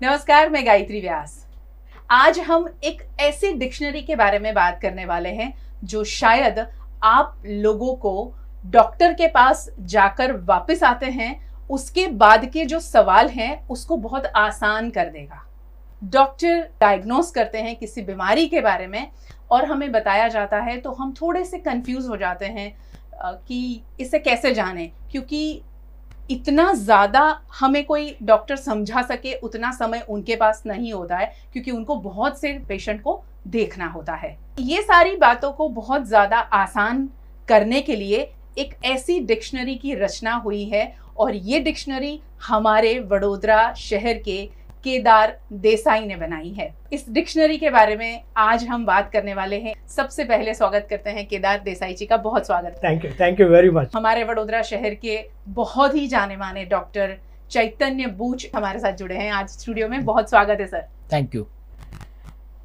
नमस्कार, मैं गायत्री व्यास। आज हम एक ऐसी डिक्शनरी के बारे में बात करने वाले हैं जो शायद आप लोगों को डॉक्टर के पास जाकर वापस आते हैं उसके बाद के जो सवाल हैं उसको बहुत आसान कर देगा। डॉक्टर डायग्नोस करते हैं किसी बीमारी के बारे में और हमें बताया जाता है तो हम थोड़े से कंफ्यूज हो जाते हैं कि इसे कैसे जाने, क्योंकि इतना ज़्यादा हमें कोई डॉक्टर समझा सके उतना समय उनके पास नहीं होता है, क्योंकि उनको बहुत से पेशेंट को देखना होता है। ये सारी बातों को बहुत ज़्यादा आसान करने के लिए एक ऐसी डिक्शनरी की रचना हुई है और ये डिक्शनरी हमारे वडोदरा शहर के केदार देसाई ने बनाई है। इस डिक्शनरी के बारे में आज हम बात करने वाले हैं। सबसे पहले स्वागत करते हैं केदार देसाई जी का, बहुत स्वागत। Thank you very much. हमारे वडोदरा शहर के बहुत ही जाने माने डॉक्टर चैतन्य बूच हमारे साथ जुड़े हैं आज स्टूडियो में, बहुत स्वागत है सर। Thank you.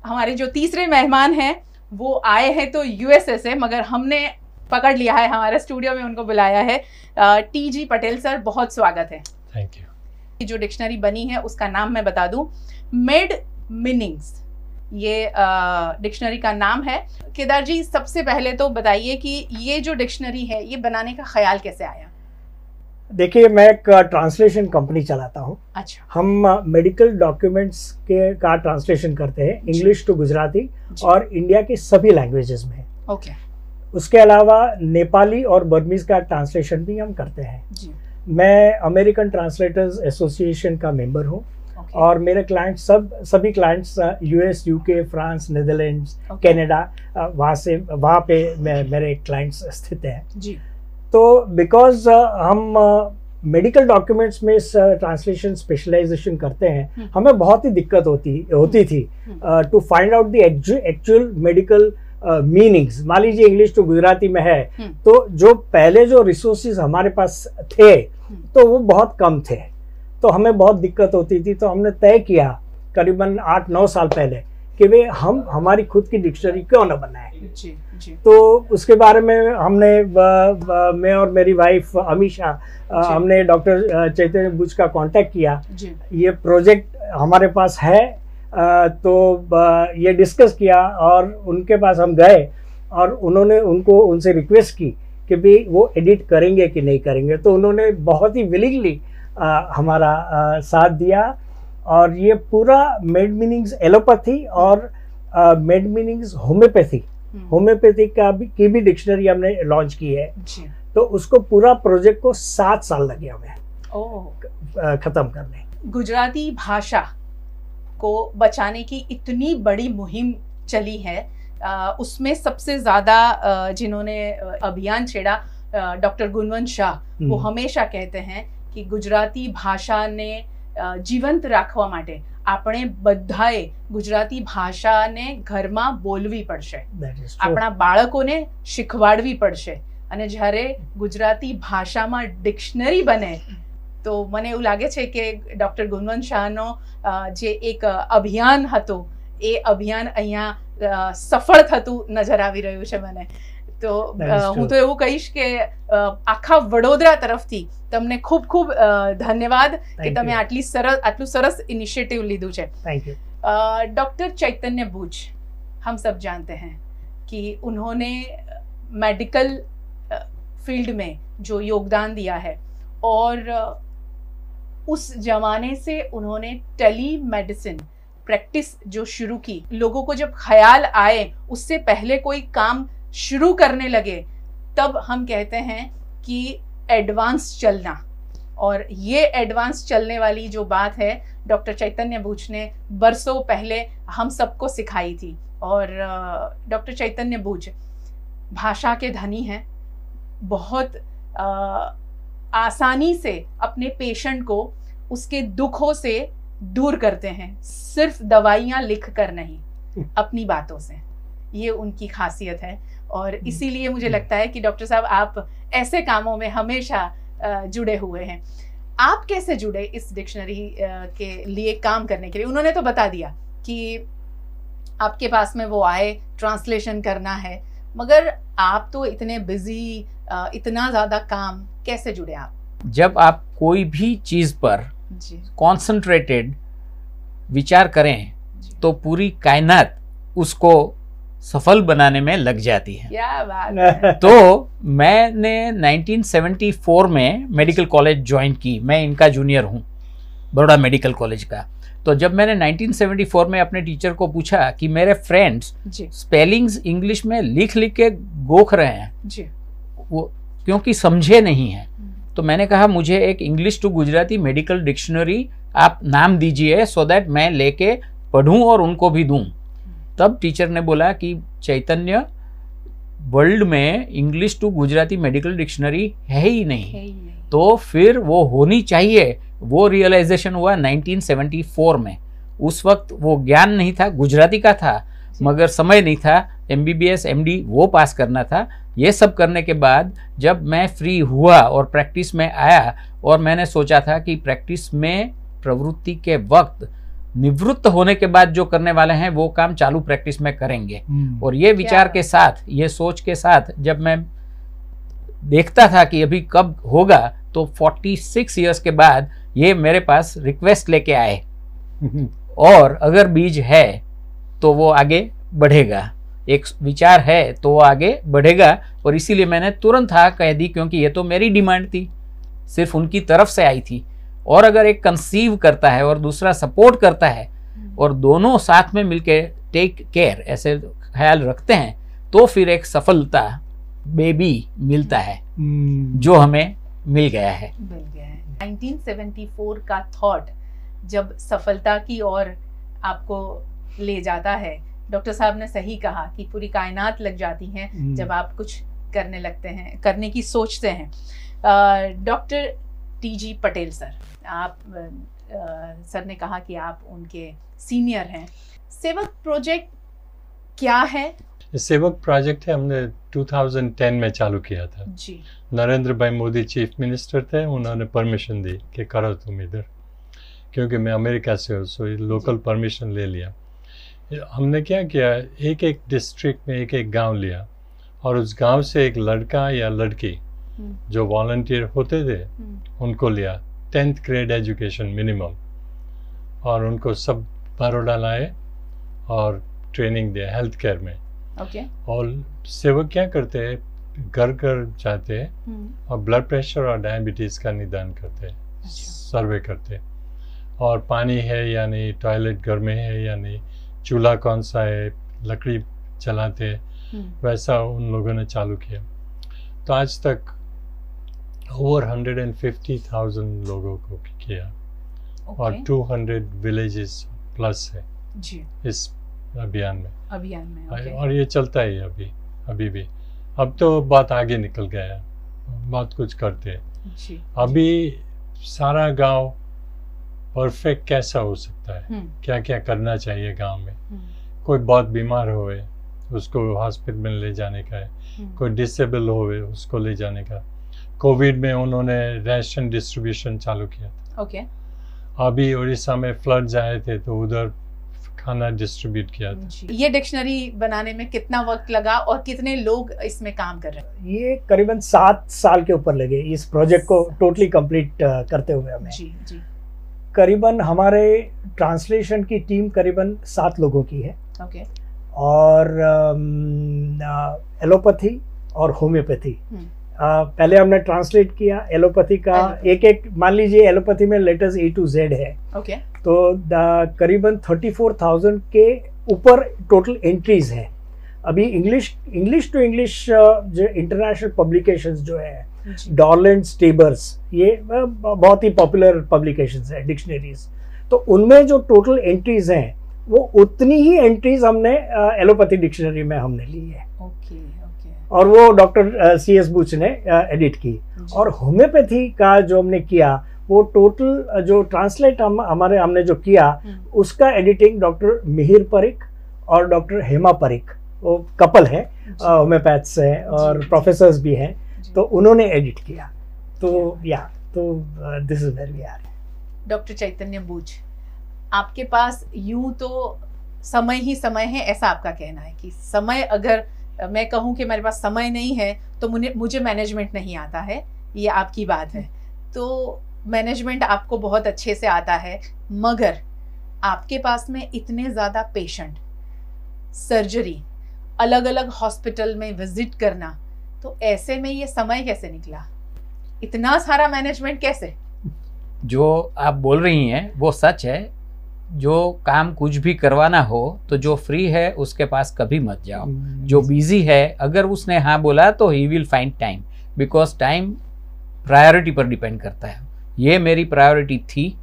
हमारे जो तीसरे मेहमान हैं वो आए हैं तो यूएसए से, मगर हमने पकड़ लिया है, हमारे स्टूडियो में उनको बुलाया है। टी.जी. पटेल सर, बहुत स्वागत है। Thank you. जो डिक्शनरी बनी है उसका नाम मैं बता दूं, मेड मीनिंग्स, ये डिक्शनरी का नाम है। केदार जी, सबसे पहले तो बताइए कि ये जो डिक्शनरी है ये बनाने का ख्याल कैसे आया? देखिए, मैं एक ट्रांसलेशन कंपनी चलाता हूँ। अच्छा। हम मेडिकल डॉक्यूमेंट्स के का ट्रांसलेशन करते हैं इंग्लिश टू गुजराती और इंडिया की सभी लैंग्वेजेस में। ओके। उसके अलावा नेपाली और बर्मीज का ट्रांसलेशन भी हम करते हैं जी। मैं अमेरिकन ट्रांसलेटर्स एसोसिएशन का मेंबर हूँ और मेरे क्लाइंट्स सभी clients US, UK, France, Netherlands, Canada, वहाँ पे मेरे क्लाइंट्स स्थित हैं जी। तो बिकॉज हम मेडिकल डॉक्यूमेंट्स में ट्रांसलेशन स्पेशलाइजेशन करते हैं, हमें बहुत ही दिक्कत होती थी to find out the actual medical meanings. मान लीजिए इंग्लिश टू गुजराती में है तो जो पहले जो रिसोर्सेज हमारे पास थे तो वो बहुत कम थे, तो हमें बहुत दिक्कत होती थी। तो हमने तय किया करीबन 8-9 साल पहले कि वे हम हमारी खुद की डिक्शनरी क्यों न बनाए जी। तो उसके बारे में हमने मैं और मेरी वाइफ अमीशा हमने डॉक्टर चैतन्य बूच का कांटेक्ट किया। ये प्रोजेक्ट हमारे पास है तो ये डिस्कस किया और उनके पास हम गए और उनसे रिक्वेस्ट की कि भी वो एडिट करेंगे कि नहीं करेंगे। तो उन्होंने बहुत ही विलिंगली हमारा साथ दिया और ये पूरा मेड मीनिंग्स एलोपैथी और मेड मीनिंग्स होम्योपैथी की भी डिक्शनरी हमने लॉन्च की है। तो उसको पूरा प्रोजेक्ट को 7 साल लगे हमें खत्म करने। गुजराती भाषा को बचाने की इतनी बड़ी मुहिम चली है, उसमें सबसे ज़्यादा जिन्होंने अभियान छेड़ा डॉक्टर गुणवंत शाह, वो हमेशा कहते हैं कि गुजराती भाषा ने जीवंत राखवा माटे આપણે બધાએ ગુજરાતી ભાષાને ઘરમાં બોલવી પડશે, આપણા બાળકોને શીખવાડવી પડશે અને જ્યારે ગુજરાતી ભાષામાં ડિક્શનરી બને તો મને એવું લાગે છે કે ડૉક્ટર ગુણવંત શાહનો જે એક અભિયાન હતું એ અભિયાન અહીંયા સફળ થતું નજર આવી રહ્યું છે મને। તો હું તો એવું કહીશ કે આખા વડોદરા તરફથી તમને ખૂબ ખૂબ ધન્યવાદ કે તમે આટલું સરસ ઇનિશિયેટિવ લીધું છે। ડૉક્ટર ચૈતन्य बूच, हम सब जानते हैं कि उन्होंने मेडिकल फील्ड में जो योगदान दिया है और उस जमाने से उन्होंने टेली मेडिसिन प्रैक्टिस जो शुरू की, लोगों को जब ख्याल आए उससे पहले कोई काम शुरू करने लगे तब हम कहते हैं कि एडवांस चलना, और ये एडवांस चलने वाली जो बात है डॉक्टर चैतन्य बूच ने बरसों पहले हम सबको सिखाई थी। और डॉक्टर चैतन्य बूच भाषा के धनी हैं, बहुत आसानी से अपने पेशेंट को उसके दुखों से दूर करते हैं, सिर्फ दवाइयाँ लिख कर नहीं, अपनी बातों से। ये उनकी खासियत है और इसीलिए मुझे लगता है कि डॉक्टर साहब आप ऐसे कामों में हमेशा जुड़े हुए हैं। आप कैसे जुड़े इस डिक्शनरी के लिए काम करने के लिए? उन्होंने तो बता दिया कि आपके पास में वो आए, ट्रांसलेशन करना है, मगर आप तो इतने बिजी, इतना ज़्यादा काम, कैसे जुड़े आप? जब आप कोई भी चीज़ पर कॉन्सेंट्रेटेड विचार करें तो पूरी कायनात उसको सफल बनाने में लग जाती है। क्या बात है। तो मैंने 1974 में मेडिकल कॉलेज ज्वाइन की। मैं इनका जूनियर हूँ, बड़ौदा मेडिकल कॉलेज का। तो जब मैंने 1974 में अपने टीचर को पूछा कि मेरे फ्रेंड्स स्पेलिंग्स इंग्लिश में लिख लिख के गोख रहे हैं जी, वो क्योंकि समझे नहीं हैं, तो मैंने कहा मुझे एक English to Gujarati medical dictionary आप नाम दीजिए सो दैट मैं लेके पढ़ूं और उनको भी दूं। तब टीचर ने बोला कि चैतन्य, वर्ल्ड में English to Gujarati medical dictionary है ही नहीं, तो फिर वो होनी चाहिए। वो रियलाइजेशन हुआ 1974 में। उस वक्त वो ज्ञान नहीं था, गुजराती का था मगर समय नहीं था, MBBS MD वो पास करना था। ये सब करने के बाद जब मैं फ्री हुआ और प्रैक्टिस में आया और मैंने सोचा था कि प्रैक्टिस में प्रवृत्ति के वक्त निवृत्त होने के बाद जो करने वाले हैं वो काम चालू प्रैक्टिस में करेंगे। और ये विचार के साथ, ये सोच के साथ जब मैं देखता था कि अभी कब होगा, तो 46 इयर्स के बाद ये मेरे पास रिक्वेस्ट लेके आए और अगर बीज है तो वो आगे बढ़ेगा, एक विचार है तो वो आगे बढ़ेगा। और इसीलिए मैंने तुरंत हाँ कह दी, क्योंकि ये तो मेरी डिमांड थी, सिर्फ उनकी तरफ से आई थी। और अगर एक कंसीव करता है और दूसरा सपोर्ट करता है और दोनों साथ में मिलके टेक केयर ऐसे ख्याल रखते हैं, तो फिर एक सफलता बेबी मिलता है जो हमें मिल गया है। 1974 का थॉट जब सफलता की ओर आपको ले जाता है, डॉक्टर साहब ने सही कहा कि पूरी कायनात लग जाती हैं जब आप कुछ करने लगते हैं, करने की सोचते हैं। डॉक्टर TG पटेल सर, आप सर ने कहा कि आप उनके सीनियर हैं। सेवक प्रोजेक्ट क्या है? सेवक प्रोजेक्ट है, हमने 2010 में चालू किया था जी। नरेंद्र भाई मोदी चीफ मिनिस्टर थे, उन्होंने परमिशन दी कि करो तुम इधर, क्योंकि मैं अमेरिका से हूँ, सो लोकल परमिशन ले लिया। हमने क्या किया, एक एक डिस्ट्रिक्ट में एक एक गांव लिया और उस गांव से एक लड़का या लड़की जो वॉलंटियर होते थे उनको लिया, 10th ग्रेड एजुकेशन मिनिमम, और उनको सब बड़ौदा लाए और ट्रेनिंग दिया हेल्थ केयर में। और सेवक क्या करते हैं, घर घर जाते हैं और ब्लड प्रेशर और डायबिटीज़ का निदान करते हैं, सर्वे करते हैं, और पानी है या नहीं, टॉयलेट घर में है या नहीं, चूल्हा कौन सा है, लकड़ी जलाते हैं, वैसा उन लोगों ने चालू किया। तो आज तक ओवर 150,000 लोगों को किया और 200 विलेजेस प्लस है जी इस अभियान में और ये चलता है अभी भी। अब तो बात आगे निकल गया है, बहुत कुछ करते हैं जी। अभी सारा गांव परफेक्ट कैसा हो सकता है, क्या क्या करना चाहिए गांव में। कोई बहुत बीमार होए उसको हॉस्पिटल में ले जाने का है, कोई डिसेबल होए उसको ले जाने का। कोविड में उन्होंने राशन डिस्ट्रीब्यूशन चालू किया था। अभी उड़ीसा में फ्लड्स आए थे तो उधर खाना डिस्ट्रीब्यूट किया था। ये डिक्शनरी बनाने में कितना वक्त लगा और कितने लोग इसमें काम कर रहे हैं? ये करीबन 7 साल के ऊपर लगे इस प्रोजेक्ट को टोटली कंप्लीट करते हुए हमें। जी। करीबन हमारे ट्रांसलेशन की टीम करीबन 7 लोगों की है। और एलोपैथी और होम्योपैथी पहले हमने ट्रांसलेट किया। एलोपैथी का एक मान लीजिए एलोपैथी में लेटर्स A to Z है, तो करीबन 34,000 के ऊपर टोटल एंट्रीज है। अभी इंग्लिश टू इंग्लिश जो इंटरनेशनल पब्लिकेशंस जो है, डॉर्लैंड स्टेबर्स, ये बहुत ही पॉपुलर पब्लिकेशंस है, डिक्शनरीज। तो उनमें जो टोटल एंट्रीज हैं वो उतनी ही एंट्रीज हमने एलोपैथी डिक्शनरी में हमने ली है। और वो डॉक्टर CS बुच ने एडिट की। और होम्योपैथी का जो हमने किया वो टोटल जो ट्रांसलेट हमने जो किया उसका एडिटिंग डॉक्टर मिहिर परीख और डॉक्टर हेमा परीख, वो कपल है, होम्योपैथ्स हैं और प्रोफेसर्स भी हैं, तो उन्होंने एडिट किया। तो this is where we are. Doctor Chaitanya Buch, आपके पास यूं तो समय ही समय है, ऐसा आपका कहना है कि समय, अगर मैं कहूं कि मेरे पास समय नहीं है तो मुझे मैनेजमेंट नहीं आता है, ये आपकी बात है। तो मैनेजमेंट आपको बहुत अच्छे से आता है, मगर आपके पास में इतने ज़्यादा पेशेंट, सर्जरी, अलग अलग हॉस्पिटल में विजिट करना, तो ऐसे में ये समय कैसे निकला, इतना सारा मैनेजमेंट कैसे? जो आप बोल रही हैं वो सच है। जो काम कुछ भी करवाना हो तो जो फ्री है उसके पास कभी मत जाओ। जो बिजी है अगर उसने हाँ बोला तो he will find time, because time priority पर डिपेंड करता है। ये मेरी प्रायोरिटी थी,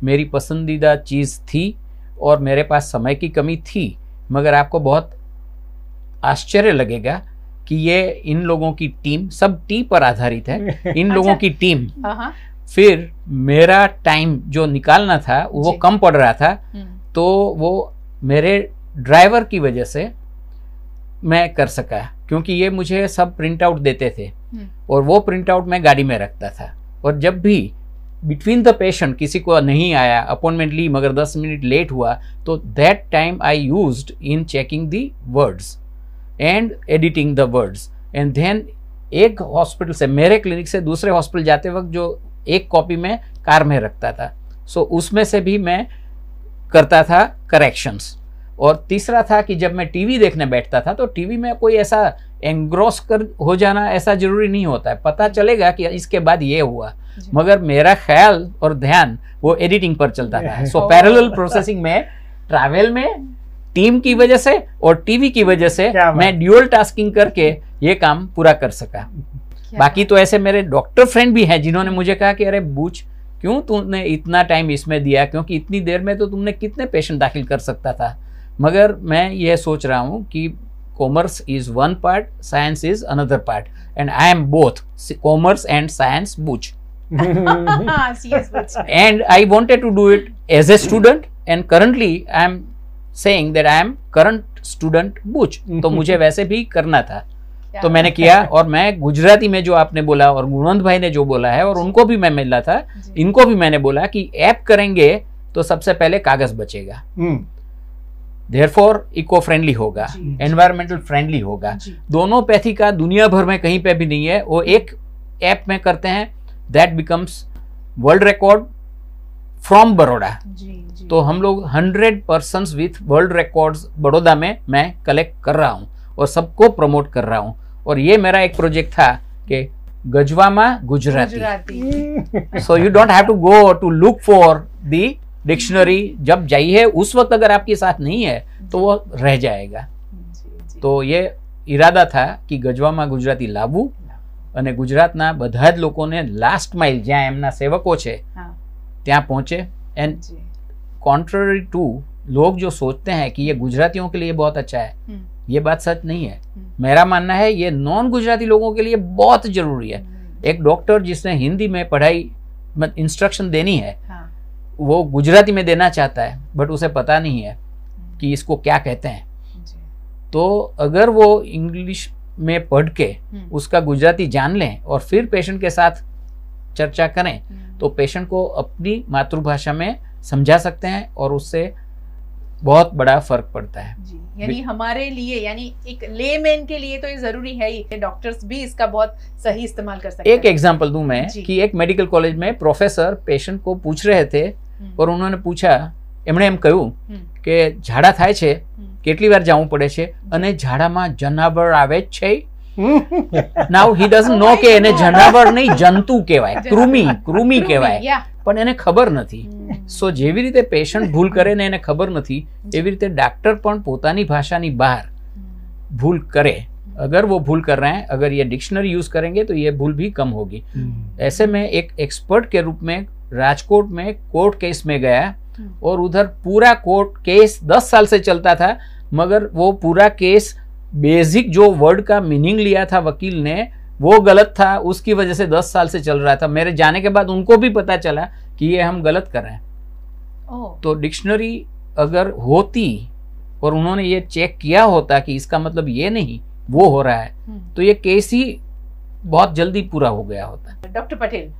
मेरी पसंदीदा चीज़ थी और मेरे पास समय की कमी थी। मगर आपको बहुत आश्चर्य लगेगा कि ये इन लोगों की टीम, सब टी पर आधारित है, इन लोगों की टीम, फिर मेरा टाइम जो निकालना था वो कम पड़ रहा था, तो वो मेरे ड्राइवर की वजह से मैं कर सका, क्योंकि ये मुझे सब प्रिंट आउट देते थे और वो प्रिंट आउट मैं गाड़ी में रखता था। और जब भी बिटवीन द पेशेंट किसी को नहीं आया, अपॉइंटमेंट ली मगर 10 मिनट लेट हुआ, तो that time I used in checking the words and editing the words. And then एक हॉस्पिटल से, मेरे क्लिनिक से दूसरे हॉस्पिटल जाते वक्त जो एक कॉपी में कार में रखता था, सो उसमें से भी मैं करता था करेक्शंस। और तीसरा था कि जब मैं टीवी देखने बैठता था तो टीवी में कोई ऐसा एंग्रॉस कर हो जाना ऐसा जरूरी नहीं होता है, पता चलेगा कि इसके बाद ये हुआ, मगर मेरा ख्याल और ध्यान वो एडिटिंग पर चलता था। सो पैरेलल प्रोसेसिंग में, ट्रैवल में, टीम की वजह से और टीवी की वजह से मैं ड्यूअल टास्किंग करके ये काम पूरा कर सका। बाकी तो ऐसे मेरे डॉक्टर फ्रेंड भी हैं जिन्होंने मुझे कहा कि अरे बूझ, क्यों तुमने इतना टाइम इसमें दिया, क्योंकि इतनी देर में तो तुमने कितने पेशेंट दाखिल कर सकता था। मगर मैं ये सोच रहा हूँ कि commerce is one part, science is another part, and I am both commerce and science बूझ। And I wanted to do it as a student, and currently I am saying that I am current student बूझ। तो मुझे वैसे भी करना था, तो मैंने किया। और मैं गुजराती में जो आपने बोला और गुणवंत भाई ने जो बोला है, और उनको भी मैं मिला था, इनको भी मैंने बोला कि ऐप करेंगे तो सबसे पहले कागज बचेगा, देयरफॉर इको फ्रेंडली होगा, एनवायरमेंटल फ्रेंडली होगा। दोनों पैथी का दुनिया भर में कहीं पे भी नहीं है, वो एक ऐप में करते हैं, that becomes world record from Baroda. तो हम लोग 100 persons with world records Baroda में मैं कलेक्ट कर रहा हूँ और सबको प्रमोट कर रहा हूँ। और ये मेरा एक प्रोजेक्ट था कि गजवामा Gujarati. So you don't have to go to look for the dictionary. जब जाइए उस वक्त अगर आपके साथ नहीं है तो वो रह जाएगा। तो ये इरादा था कि ગજવામાં ગુજરાતી લાવવું અને ગુજરાતના બધા જ લોકોને લાસ્ટ માઇલ જ્યાં એમના સેવકો છે ત્યાં પહોંचे। एंड कॉन्ट्ररी टू लोग जो सोचते हैं कि ये गुजरातियों के लिए बहुत अच्छा है, ये बात सच नहीं है। मेरा मानना है ये नॉन गुजराती लोगों के लिए बहुत जरूरी है। एक डॉक्टर जिसने हिंदी में पढ़ाई इंस्ट्रक्शन देनी है, वो गुजराती में देना चाहता है, बट उसे पता नहीं है कि इसको क्या कहते हैं। तो अगर वो इंग्लिश में पढ़ के उसका गुजराती जान लें और फिर पेशेंट के साथ चर्चा करें, तो पेशेंट को अपनी मातृभाषा में समझा सकते हैं और उससे बहुत बड़ा फर्क पड़ता है। यानी हमारे लिए, यानी एक लेमैन के लिए तो ये जरूरी है ही, डॉक्टर्स भी इसका बहुत सही इस्तेमाल कर सकते हैं। एक एग्जांपल दूं मैं कि एक मेडिकल कॉलेज में प्रोफेसर पेशेंट को पूछ रहे थे और उन्होंने पूछा, એમણે એમ કહ્યું કે ઝાડા થાય છે, કેટલી વાર જવું પડે છે, અને ઝાડામાં જનાવર આવે છે। નાઉ હી ડઝન્ટ નો કે એને જનાવર નહીં જંતુ કહેવાય, કૃમિ કહેવાય, પણ એને ખબર નથી। સો જેવી રીતે પેશન્ટ ભૂલ કરે ને એને ખબર નથી, એવી રીતે ડॉक्टर પણ પોતાની ભાષાની બહાર ભૂલ કરે। अगर वो भूल कर रहे हैं, अगर ये डिक्शनरी यूज करेंगे तो ये भूल भी कम होगी। ऐसे में एक एक्सपर्ट के रूप में राजकोट में कोर्ट केस में गया और उधर पूरा कोर्ट केस 10 साल से चलता था, मगर वो पूरा केस बेसिक जो वर्ड का मीनिंग लिया था वकील ने वो गलत था, उसकी वजह से 10 साल से चल रहा था। मेरे जाने के बाद उनको भी पता चला कि ये हम गलत कर रहे हैं। तो डिक्शनरी अगर होती और उन्होंने ये चेक किया होता कि इसका मतलब ये नहीं वो हो रहा है, तो ये केस ही बहुत जल्दी पूरा हो गया होता। डॉक्टर पटेल,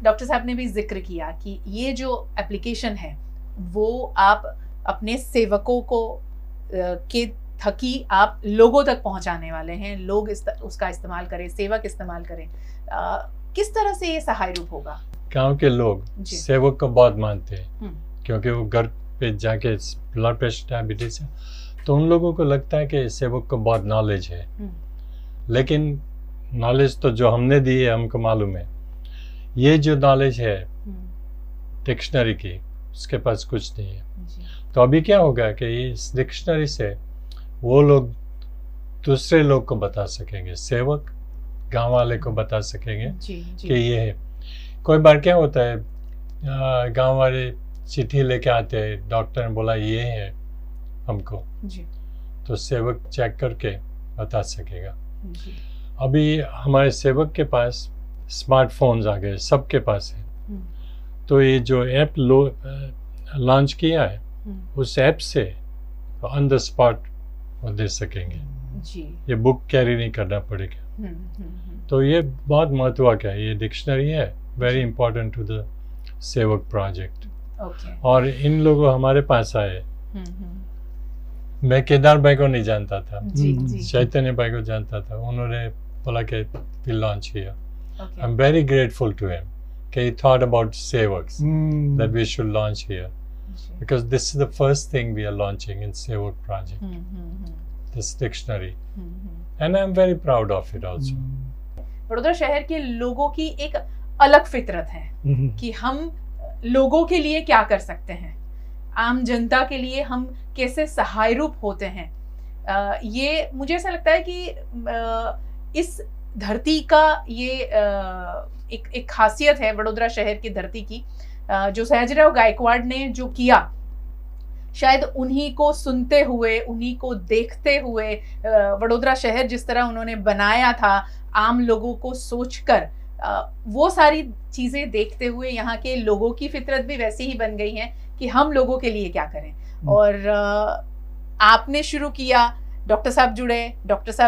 डॉक्टर साहब ने भी जिक्र किया कि ये जो एप्लीकेशन है वो आप अपने सेवकों को के थकी आप लोगों तक पहुंचाने वाले हैं, लोग उसका इस्तेमाल करें, सेवक इस्तेमाल करें। किस तरह से ये सहाय रूप होगा? गांव के लोग सेवक को बहुत मानते हैं क्योंकि वो घर पे जाके ब्लड प्रेशर डायबिटीज है, तो उन लोगों को लगता है कि सेवक को बहुत नॉलेज है, लेकिन नॉलेज तो जो हमने दी है हमको मालूम है। ये जो नॉलेज है डिक्शनरी की, उसके पास कुछ नहीं है। तो अभी क्या होगा कि इस डिक्शनरी से वो लोग दूसरे लोग को बता सकेंगे, सेवक गांव वाले को बता सकेंगे कि ये है। कोई बार क्या होता है, गांव वाले चिट्ठी लेके आते हैं, डॉक्टर ने बोला ये है हमको जी। तो सेवक चेक करके बता सकेगा जी। अभी हमारे सेवक के पास स्मार्टफोन्स आ गए, सबके पास है। तो ये जो ऐप लॉन्च किया है, उस ऐप से ऑन द स्पॉट वो दे सकेंगे जी। ये बुक कैरी नहीं करना पड़ेगा। तो ये बहुत महत्व का है, ये डिक्शनरी है, वेरी इंपॉर्टेंट टू द सेवक प्रोजेक्ट। और इन लोगों हमारे पास आए, मैं केदार भाई को नहीं जानता था, चैतन्य भाई को जानता था, उन्होंने बोला कि फिर लॉन्च किया। I am very grateful to him कि he thought about Sevaks that we should launch here because this is the first thing we are launching in Sevak project, this dictionary, and I am very proud of it also. Vadodara शहर के लोगों की एक अलग फितरत है कि हम लोगों के लिए क्या कर सकते हैं, आम जनता के लिए हम कैसे सहाय रूप होते हैं। ये मुझे ऐसा लगता है कि इस धरती का ये एक खासियत है वडोदरा शहर की धरती की, जो सयाजीराव गायकवाड़ ने जो किया, शायद उन्हीं को सुनते हुए, उन्हीं को देखते हुए वडोदरा शहर जिस तरह उन्होंने बनाया था, आम लोगों को सोचकर, वो सारी चीजें देखते हुए यहाँ के लोगों की फितरत भी वैसी ही बन गई है कि हम लोगों के लिए क्या करें। और आपने शुरू किया, डॉक्टर साहब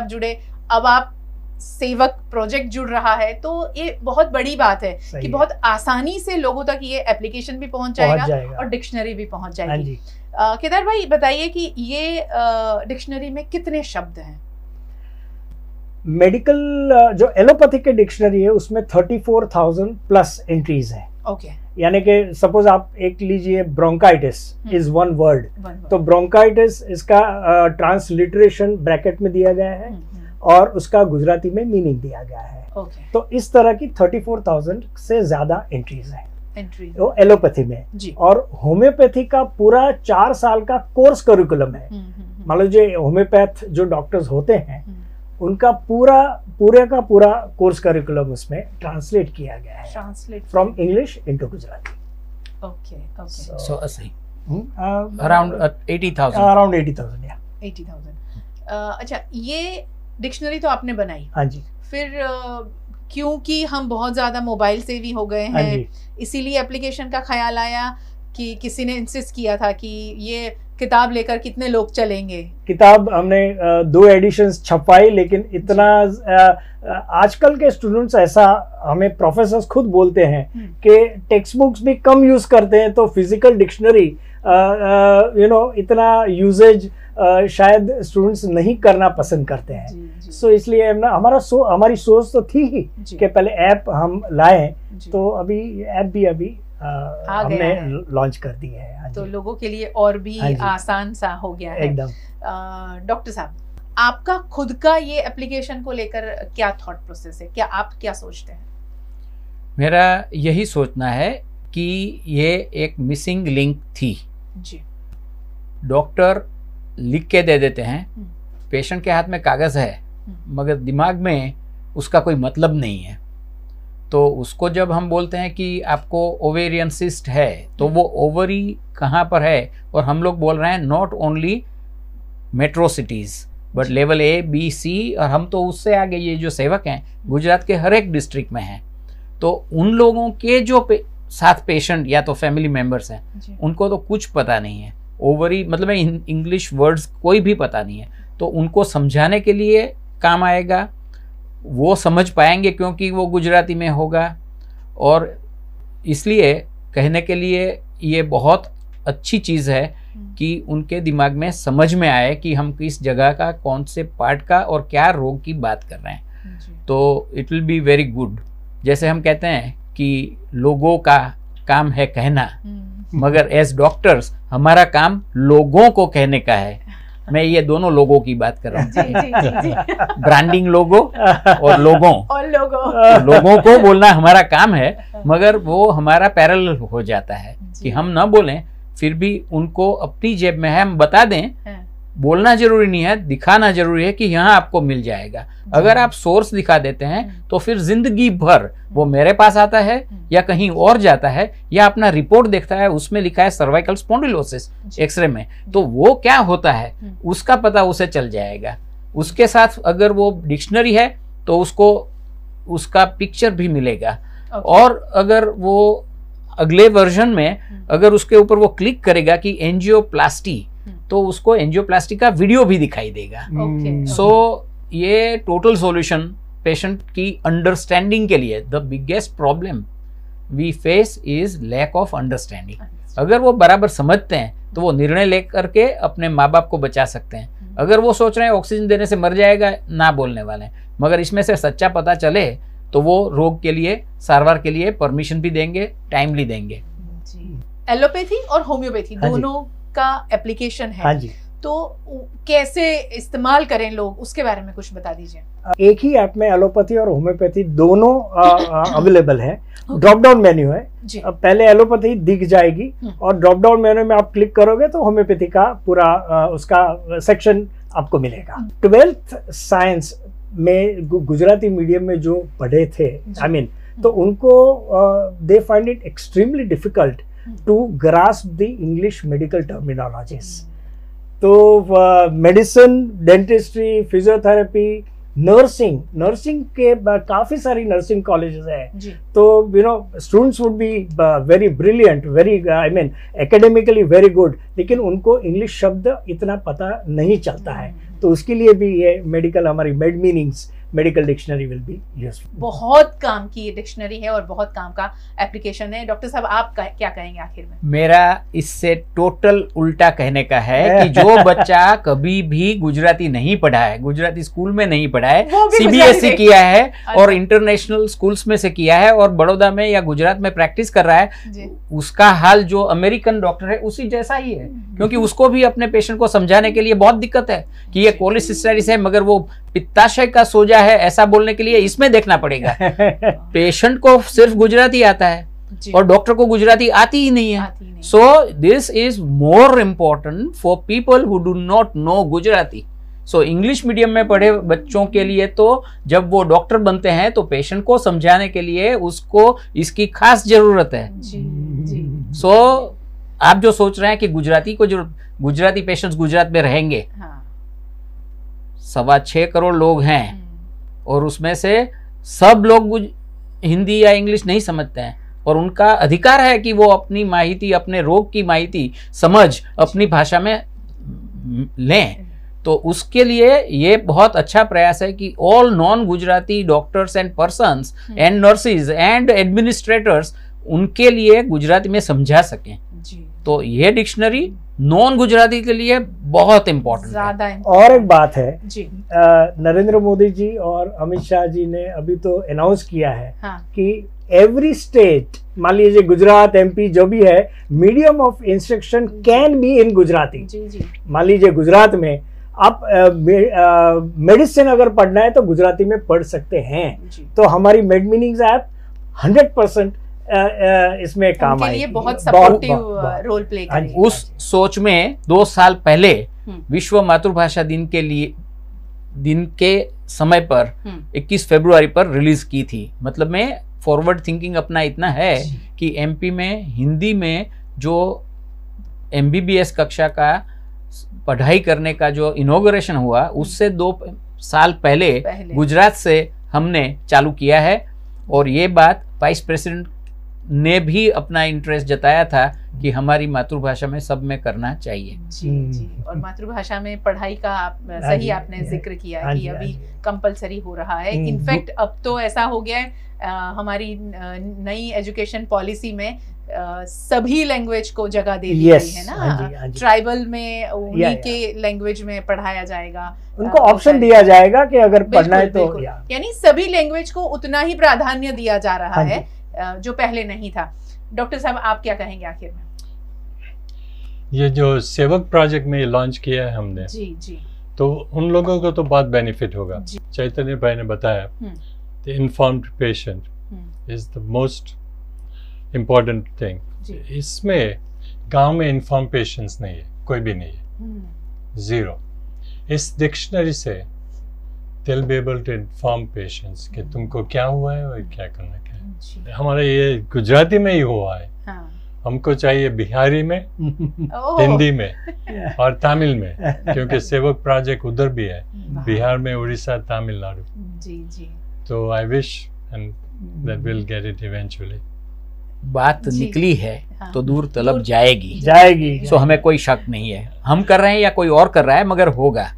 जुड़े, अब आप सेवक प्रोजेक्ट जुड़ रहा है, तो ये बहुत बड़ी बात है कि बहुत आसानी से लोगों तक ये एप्लीकेशन भी पहुंच जाएगा और डिक्शनरी भी पहुंच जाएगी। केदार भाई बताइए कि ये डिक्शनरी में कितने शब्द हैं? मेडिकल जो एलोपैथिक के डिक्शनरी है उसमें 34,000 प्लस एंट्रीज हैं। ओके। यानी कि सपोज आप एक लीजिए ब्रोंकाइटिस इज वन वर्ड, तो ब्रोंकाइटिस इसका ट्रांसलिटरेशन ब्रैकेट में दिया गया है और उसका गुजराती में मीनिंग दिया गया है। तो इस तरह की 34,000 से ज्यादा एंट्रीज हैं वो एलोपैथी में जी। और होम्योपैथी का पूरा 4 साल का कोर्स करिकुलम है। मान लीजिए होम्योपैथ जो डॉक्टर्स होते हैं उनका पूरे का पूरा कोर्स करिकुलम उसमें ट्रांसलेट किया गया है from English into Gujarati. Okay so around 80,000 around 80,000 या 80,000। अच्छा, ये डिक्शनरी तो आपने बनाई, हाँ जी। फिर क्योंकि हम बहुत ज्यादा मोबाइल से भी हो गए हैं, इसीलिए एप्लीकेशन का ख्याल आया कि किसी ने इंसिस्ट किया था कि ये किताब लेकर कितने लोग चलेंगे। किताब हमने 2 एडिशंस छपवाई, लेकिन इतना आजकल के स्टूडेंट्स ऐसा हमें प्रोफेसर्स खुद बोलते हैं कि टेक्स्ट बुक्स भी कम यूज करते हैं, तो फिजिकल डिक्शनरी इतना यूजेज शायद स्टूडेंट्स नहीं करना पसंद करते हैं। सो इसलिए हमारी सोच तो थी ही कि पहले ऐप हम लाएं, तो अभी ऐप भी अभी हमने लॉन्च कर दी है, तो लोगों के लिए और भी आसान सा हो गया है एकदम। डॉक्टर साहब, आपका खुद का ये एप्लीकेशन को लेकर क्या थॉट प्रोसेस है, क्या आप क्या सोचते हैं? मेरा यही सोचना है कि ये एक मिसिंग लिंक थी जी। डॉक्टर लिख के दे देते हैं, पेशेंट के हाथ में कागज है मगर दिमाग में उसका कोई मतलब नहीं है। तो उसको जब हम बोलते हैं कि आपको ओवेरियन सिस्ट है, तो वो ओवरी कहाँ पर है, और हम लोग बोल रहे हैं not only metro cities but level A, B, C, और हम तो उससे आगे ये जो सेवक हैं गुजरात के हर एक डिस्ट्रिक्ट में हैं, तो उन लोगों के जो साथ पेशेंट या तो फैमिली मेंबर्स हैं उनको तो कुछ पता नहीं है, ओवरी मतलब इंग्लिश वर्ड्स कोई भी पता नहीं है, तो उनको समझाने के लिए काम आएगा, वो समझ पाएंगे क्योंकि वो गुजराती में होगा। और इसलिए कहने के लिए ये बहुत अच्छी चीज़ है कि उनके दिमाग में समझ में आए कि हम किस जगह का, कौन से पार्ट का और क्या रोग की बात कर रहे हैं। तो it will be very good. जैसे हम कहते हैं कि लोगों का काम है कहना, मगर एज डॉक्टर्स हमारा काम लोगों को कहने का है। मैं ये दोनों लोगों की बात कर रहा हूँ, ब्रांडिंग लोगो और लोगों लोगों को बोलना हमारा काम है, मगर वो हमारा पैरेलल हो जाता है कि हम ना बोलें फिर भी उनको अपनी जेब में है हम बता दें। बोलना जरूरी नहीं है, दिखाना जरूरी है कि यहाँ आपको मिल जाएगा। अगर आप सोर्स दिखा देते हैं तो फिर जिंदगी भर वो मेरे पास आता है या कहीं और जाता है या अपना रिपोर्ट देखता है, उसमें लिखा है सर्वाइकल स्पॉन्डिलोसिस एक्सरे में, तो वो क्या होता है उसका पता उसे चल जाएगा। उसके साथ अगर वो डिक्शनरी है तो उसको उसका पिक्चर भी मिलेगा। और अगर वो अगले वर्जन में अगर उसके ऊपर वो क्लिक करेगा कि एंजियोप्लास्टी, तो उसको एंजियोप्लास्टी का वीडियो भी दिखाई देगा। सो ये टोटल सॉल्यूशन पेशेंट की अंडरस्टैंडिंग के लिए। The biggest problem we face is lack of understanding. अगर वो बराबर समझते हैं तो वो निर्णय लेकर के अपने माँ बाप को बचा सकते हैं। अगर वो सोच रहे हैं ऑक्सीजन देने से मर जाएगा, ना बोलने वाले हैं, मगर इसमें से सच्चा पता चले तो वो रोग के लिए सारवार के लिए परमिशन भी देंगे, टाइमली देंगे। एलोपैथी और होम्योपैथी दोनों का एप्लीकेशन है, तो कैसे इस्तेमाल करें लोग, उसके बारे में कुछ बता दीजिए। एक ही ऐप में एलोपैथी और होम्योपैथी दोनों अवेलेबल है। ड्रॉप डाउन मेन्यू है। पहले एलोपैथी दिख जाएगी और ड्रॉप डाउन मेन्यू में आप क्लिक करोगे तो होम्योपैथी का पूरा उसका सेक्शन आपको मिलेगा। 12th साइंस में गुजराती मीडियम में जो पढ़े थे, तो उनको they find it extremely difficult to grasp the English medical terminologies. तो मेडिसिन, डेंटिस्ट्री, फिजियोथेरेपी, नर्सिंग के काफी सारी नर्सिंग कॉलेजेस हैं, तो students would be very brilliant, very academically very good, लेकिन उनको इंग्लिश शब्द इतना पता नहीं चलता है। तो उसके लिए भी ये मेडिकल हमारी made meanings medical dictionary will be useful. बहुत काम की ये डिक्शनरी है और बहुत काम का एप्लीकेशन है। डॉक्टर साहब आप क्या कहेंगे आखिर में? मेरा इससे टोटल उल्टा कहने का है कि जो बच्चा कभी भी गुजराती नहीं पढ़ा है, गुजराती स्कूल में नहीं पढ़ा है, सीबीएसई किया है और इंटरनेशनल स्कूल्स में से किया है और बड़ौदा में या गुजरात में प्रैक्टिस कर रहा है, उसका हाल जो अमेरिकन डॉक्टर है उसी जैसा ही है। क्योंकि उसको भी अपने पेशेंट को समझाने के लिए बहुत दिक्कत है कि ये कोलिसिस्टाइटिस है, मगर वो पित्ताशय का सोजा है ऐसा बोलने के लिए इसमें देखना पड़ेगा। पेशेंट को सिर्फ गुजराती आता है और डॉक्टर को गुजराती आती ही नहीं है। So this is more important for people who do not know Gujarati. So English medium में पढ़े बच्चों के लिए तो जब वो डॉक्टर बनते हैं तो पेशेंट को समझाने के लिए उसको इसकी खास जरूरत है। सो आप जो सोच रहे हैं कि गुजराती पेशेंट्स गुजरात में रहेंगे, 6.25 करोड़ लोग हैं और उसमें से सब लोग हिंदी या इंग्लिश नहीं समझते हैं और उनका अधिकार है कि वो अपनी माहिती, अपने रोग की माहिती समझ अपनी भाषा में लें। तो उसके लिए ये बहुत अच्छा प्रयास है कि all non Gujarati doctors and persons and nurses and administrators उनके लिए गुजराती में समझा सकें। तो ये डिक्शनरी नॉन गुजराती के लिए बहुत इम्पोर्टेंट है। और एक बात है जी, नरेंद्र मोदी जी और अमित शाह जी ने अभी तो अनाउंस किया है कि एवरी स्टेट, मान लीजिए गुजरात, एमपी जो भी है, medium of instruction can be in Gujarati. मान लीजिए गुजरात में आप मेडिसिन अगर पढ़ना है तो गुजराती में पढ़ सकते हैं। तो हमारी मेड मीनिंग्स ऐप 100% इसमें काम आएगी, बहुत सपोर्टिव रोल प्ले करेगी। उस सोच में 2 साल पहले विश्व मातृभाषा दिन के समय पर 21 फरवरी पर रिलीज की थी। मतलब में फॉरवर्ड थिंकिंग अपना इतना है कि एमपी में हिंदी में जो एमबीबीएस कक्षा का पढ़ाई करने का जो इनॉग्रेशन हुआ उससे 2 साल पहले गुजरात से हमने चालू किया है। और ये बात वाइस प्रेसिडेंट ने भी अपना इंटरेस्ट जताया था कि हमारी मातृभाषा में सब में करना चाहिए। जी। और मातृभाषा में पढ़ाई का सही आपने जिक्र किया कि अभी कंपलसरी हो रहा है। इनफैक्ट अब तो ऐसा हो गया है हमारी नई एजुकेशन पॉलिसी में सभी लैंग्वेज को जगह दे दी गई है ना। ट्राइबल में उन्हीं के लैंग्वेज में पढ़ाया जाएगा, उनको ऑप्शन दिया जाएगा कि अगर पढ़ना है तो, यानी सभी लैंग्वेज को उतना ही प्राधान्य दिया जा रहा है जो पहले नहीं था। डॉक्टर साहब आप क्या कहेंगे आखिर में? ये जो सेवक प्रोजेक्ट में लॉन्च किया है हमने, जी जी, तो उन लोगों को तो बहुत बेनिफिट होगा। चैतन्य भाई ने बताया, the informed patient is the most important thing. इसमें गांव में इन्फॉर्म पेशेंट्स नहीं है, कोई भी नहीं है, जीरो। इस डिक्शनरी से they'll be able to inform patients कि तुमको क्या हुआ है और क्या करना है। हमारा ये गुजराती में ही हुआ है, हमको चाहिए बिहारी में, हिंदी में और तमिल में, क्योंकि सेवक प्रोजेक्ट उधर भी है, बिहार में, उड़ीसा, तमिलनाडु। जी जी, तो I wish and that will get it eventually. बात निकली है तो दूर तलब जाएगी। जाएगी। हमें कोई शक नहीं है, हम कर रहे हैं या कोई और कर रहा है, मगर होगा,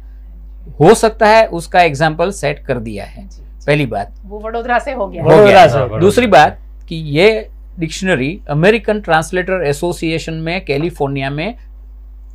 हो सकता है उसका एग्जाम्पल सेट कर दिया है। पहली बात वो वडोदरा से हो गया। दूसरी बात कि ये डिक्शनरी अमेरिकन ट्रांसलेटर एसोसिएशन में कैलिफोर्निया में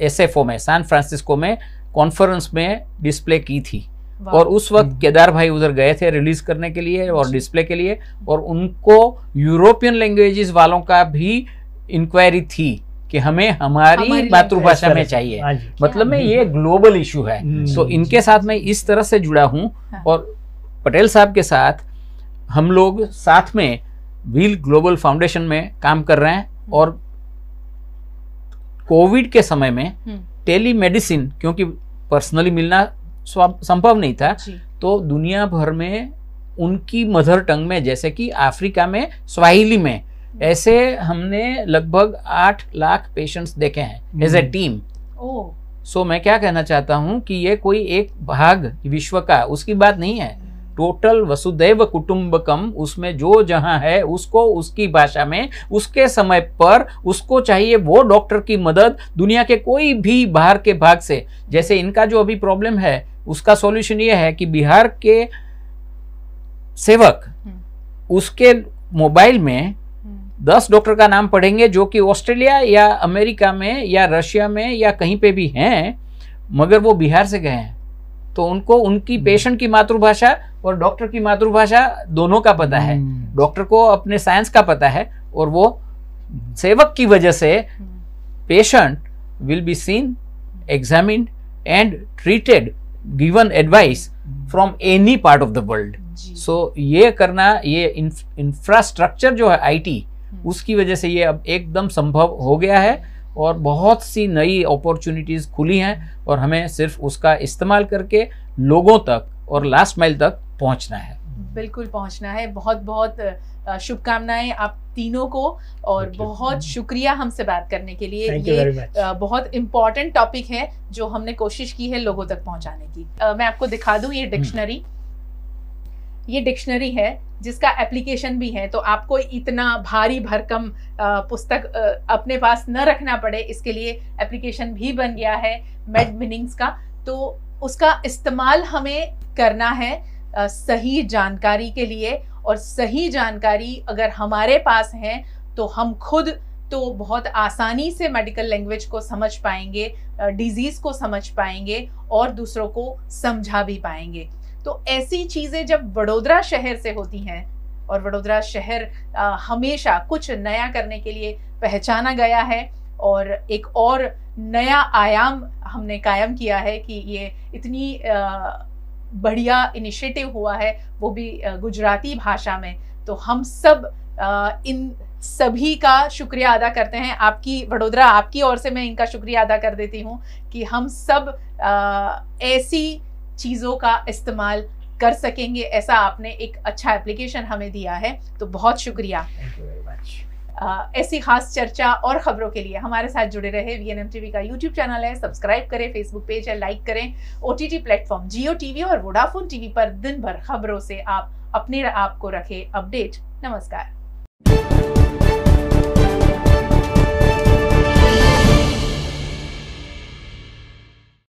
SFO में सैन फ्रांसिस्को में कॉन्फ्रेंस में डिस्प्ले की थी, और उस वक्त केदार भाई उधर गए थे रिलीज करने के लिए और डिस्प्ले के लिए, और उनको यूरोपियन लैंग्वेजेस वालों का भी इंक्वायरी थी कि हमें हमारी मातृभाषा में चाहिए। मतलब में ये ग्लोबल इशू है। तो इनके साथ मैं इस तरह से जुड़ा हूँ, और पटेल साहब के साथ हम लोग साथ में व्हील ग्लोबल फाउंडेशन में काम कर रहे हैं। और कोविड के समय में टेलीमेडिसिन, क्योंकि पर्सनली मिलना संभव नहीं था, तो दुनिया भर में उनकी मदर टंग में, जैसे कि अफ्रीका में स्वाहिली में, ऐसे हमने लगभग 8 लाख पेशेंट्स देखे हैं एज ए टीम। सो मैं क्या कहना चाहता हूं कि ये कोई एक भाग विश्व का उसकी बात नहीं है, टोटल वसुदैव कुटुंबकम, उसमें जो जहां है उसको उसकी भाषा में उसके समय पर उसको चाहिए वो डॉक्टर की मदद दुनिया के कोई भी बाहर के भाग से। जैसे इनका जो अभी प्रॉब्लम है उसका सॉल्यूशन ये है कि बिहार के सेवक उसके मोबाइल में 10 डॉक्टर का नाम पढ़ेंगे जो कि ऑस्ट्रेलिया या अमेरिका में या रशिया में या कहीं पे भी हैं, मगर वो बिहार से गए हैं, तो उनको उनकी पेशेंट की मातृभाषा और डॉक्टर की मातृभाषा दोनों का पता है। डॉक्टर को अपने साइंस का पता है, और वो सेवक की वजह से patient will be seen, examined and treated, given advice from any part of the world. So ये करना, ये इंफ्रास्ट्रक्चर जो है IT, उसकी वजह से ये अब एकदम संभव हो गया है, और बहुत सी नई अपॉर्चुनिटीज खुली हैं, और हमें सिर्फ उसका इस्तेमाल करके लोगों तक और लास्ट माइल तक पहुंचना है। बिल्कुल पहुंचना है। बहुत बहुत शुभकामनाएं आप तीनों को, और बहुत शुक्रिया हमसे बात करने के लिए। ये बहुत इम्पोर्टेंट टॉपिक है जो हमने कोशिश की है लोगों तक पहुंचाने की। मैं आपको दिखा दूं ये डिक्शनरी, ये डिक्शनरी है जिसका एप्लीकेशन भी है, तो आपको इतना भारी भरकम पुस्तक अपने पास न रखना पड़े, इसके लिए एप्लीकेशन भी बन गया है मेड मीनिंग्स का। तो उसका इस्तेमाल हमें करना है सही जानकारी के लिए, और सही जानकारी अगर हमारे पास है तो हम खुद तो बहुत आसानी से मेडिकल लैंग्वेज को समझ पाएंगे, डिजीज को समझ पाएंगे, और दूसरों को समझा भी पाएंगे। तो ऐसी चीजें जब वडोदरा शहर से होती हैं, और वडोदरा शहर हमेशा कुछ नया करने के लिए पहचाना गया है, और एक और नया आयाम हमने कायम किया है कि ये इतनी बढ़िया इनिशिएटिव हुआ है, वो भी गुजराती भाषा में। तो हम सब इन सभी का शुक्रिया अदा करते हैं। आपकी वडोदरा, आपकी ओर से मैं इनका शुक्रिया अदा कर देती हूँ कि हम सब ऐसी चीज़ों का इस्तेमाल कर सकेंगे, ऐसा आपने एक अच्छा एप्लीकेशन हमें दिया है, तो बहुत शुक्रिया। ऐसी खास चर्चा और खबरों के लिए हमारे साथ जुड़े रहे। VNM TV का YouTube चैनल है, सब्सक्राइब करें, फेसबुक पेज है, लाइक करें। OTT प्लेटफॉर्म जियो TV और वोडाफोन TV पर दिन भर खबरों से आप अपने आप को रखें अपडेट। नमस्कार।